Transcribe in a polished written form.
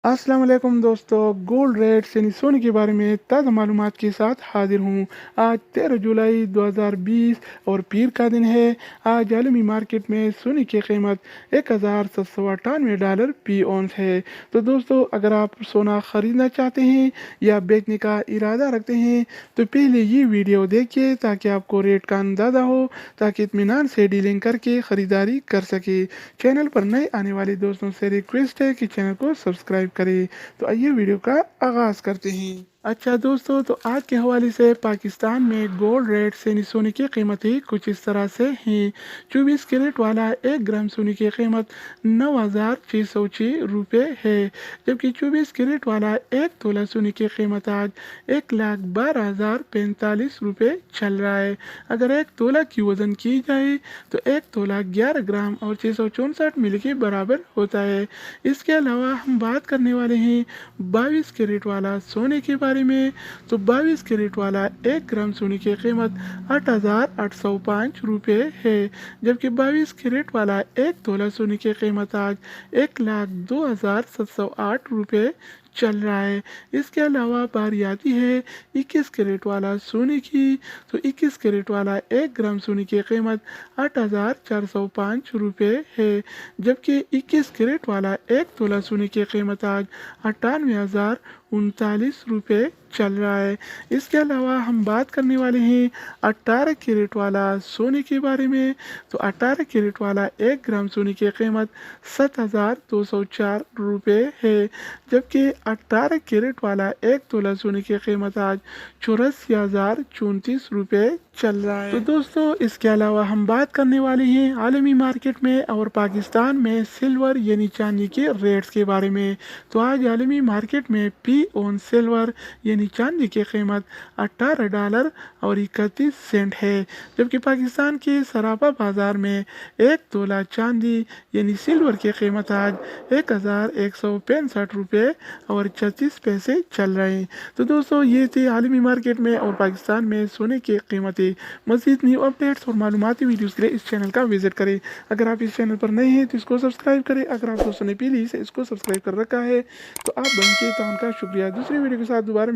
अस्सलाम वालेकुम दोस्तों, गोल्ड रेट्स यानी सोने के बारे में ताज़ा मालूमात के साथ हाजिर हूँ। आज 13 जुलाई 2020 और पीर का दिन है। आज आलमी मार्केट में सोने की कीमत $1798 फी औंस है। तो दोस्तों, अगर आप सोना ख़रीदना चाहते हैं या बेचने का इरादा रखते हैं तो पहले ये वीडियो देखिए ताकि आपको रेट का अंदाज़ा हो, ताकि इत्मीनान से डीलिंग करके ख़रीदारी कर सके। चैनल पर नए आने वाले दोस्तों से रिक्वेस्ट है कि चैनल को सब्सक्राइब करें। तो आइए वीडियो का आगाज़ करते हैं। अच्छा दोस्तों, तो आज के हवाले से पाकिस्तान में गोल्ड रेट यानी सोने की कीमतें कुछ इस तरह से हैं। 24 कैरेट वाला 1 ग्राम सोने की कीमत 9,606 रुपये है, जबकि 24 कैरेट वाला 1 तोला सोने की कीमत आज 1,12,045 रुपये चल रहा है। अगर 1 तोला की वज़न की जाए तो 1 तोला 11 ग्राम और 664 मिली के बराबर होता है। इसके अलावा हम बात करने वाले हैं 22 कैरेट वाला सोने के बारे में। तो 22 कैरेट वाला 1 ग्राम सोने की कीमत 8,805 रुपये है, जबकि 22 कैरेट वाला 1 तोला सोने की कीमत आज 1,02,708 रुपये चल रहा है। इसके अलावा बारी आती है 21 कैरेट वाला सोने की। तो 21 कैरेट वाला 1 ग्राम सोने की कीमत 8,405 रुपये है, जबकि 21 कैरेट वाला 1 तोला सोने की कीमत आज 98,039 रुपये चल रहा है। इसके अलावा हम बात करने वाले हैं 18 कैरेट वाला सोने के बारे में। तो 18 कैरेट वाला 1 ग्राम सोने की कीमत 7,204 रुपये है, जबकि 18 कैरेट वाला 1 तोला सोने की कीमत आज 84,034 रुपये चल रहा है। तो दोस्तों, इसके अलावा हम बात करने वाले हैं आलमी मार्केट में और पाकिस्तान में सिल्वर यानी चांदी के रेट्स के बारे में। तो आज आलमी मार्केट में पी ऑन सिल्वर यानी चांदी की कीमत $18 और 31 सेंट है, जबकि पाकिस्तान के सराफा बाज़ार में 1 तोला चांदी यानी सिल्वर की कीमत आज 1,165 रुपये और 36 पैसे चल रहे हैं। तो दोस्तों, ये थे आलमी मार्केट में और पाकिस्तान में सोने की कीमतें। मज़ीद न्यू अपडेट्स और मालूमाती वीडियोज़ के लिए इस चैनल का विजिट करें। अगर आप इस चैनल पर नए हैं तो इसको सब्सक्राइब करें। अगर आप दोस्तों ने पहले से इसको सब्सक्राइब कर रखा है तो आप बनके तो उनका शुक्रिया। दूसरी वीडियो के साथ दोबारा